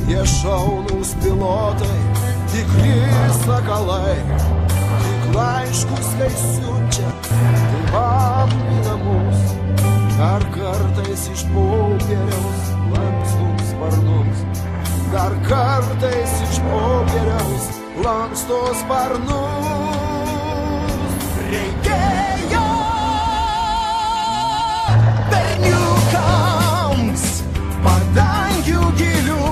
Jie šaunūs pilotai, tikri sakalai, tik laiškus kai siunčia tėvam į namus. Dar kartais iš popieriaus lanksto sparnus, dar kartais iš popieriaus lanksto sparnus. Reikėjo berniukams padangių gilių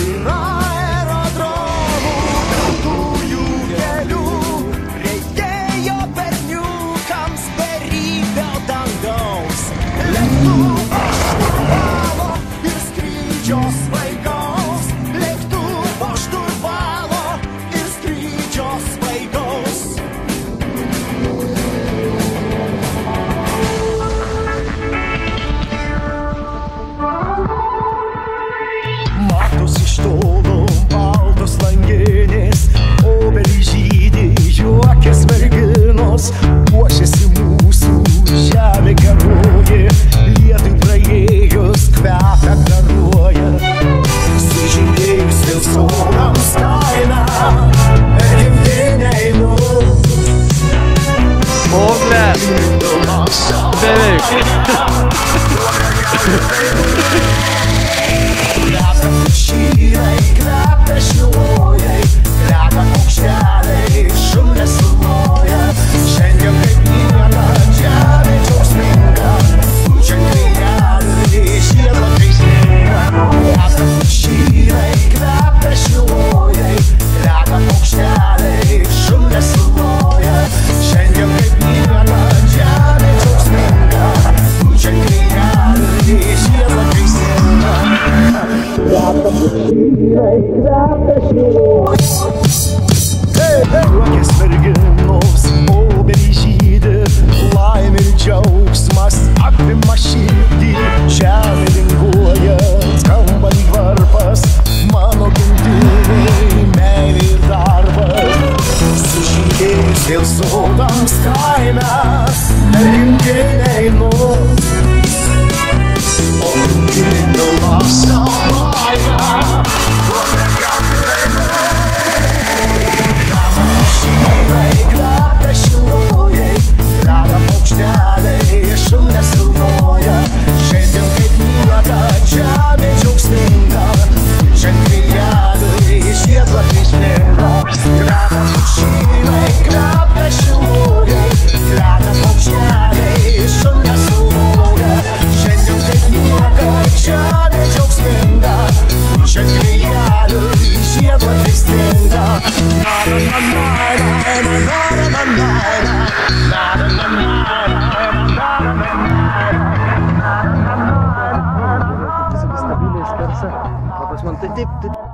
ir aerodromų piltųjų kelių. Reikėjo berniukams beribio dangaus, lėktuvo šturvalo ir skrydžio svaigaus. Lėktuvo šturvalo ir skrydžio svaigaus. Matos iš tolo baltos langinės, obelys žydi, juokias merginos. Puošiasi mūsų žemė geroji, lietui praėjus kvepia garuoja. Sužydėjus vėl sodams kaina, gimtinė einu. O, blet, beveik. Šyrai, kvepia šilojai, kvepia paukšteliai, šunės suloja. Šiandien kaip niekada žemė džiaugsminga, pučiant vėjelį, žiedlapiai sninga. Kvepia šyrai, kvepia šilojai, kvepia paukšteliai, šunės suloja. Šiandien kaip niekada žemė džiaugsminga, pučiant vėjelį, žiedlapiai sninga. Juokės merginos, obelys žydi, laimė ir džiaugsmas apima širdį. Žemė linguoja, skamba lyg varpas, mano gimtinė, meilė ir darbas. Sužydėjus vėl sodams kaime, gimtinė einu. O gimtinė lapsa laimė, šyrai, kvepia šilojai, kvepia paukšteliai, šunės suloja. Šiandien kaip niekada žemė džiaugsminga, pučiant vėjelį, žiedlapiai sninga. Kvepia šyrai, kvepia šilojai, kvepia paukšteliai, šunės suloja. Šiandien kaip niekada žemė džiaugsminga, pučiant vėjelį, žiedlapiai sninga. Stabiliai skersa. Pas man taip.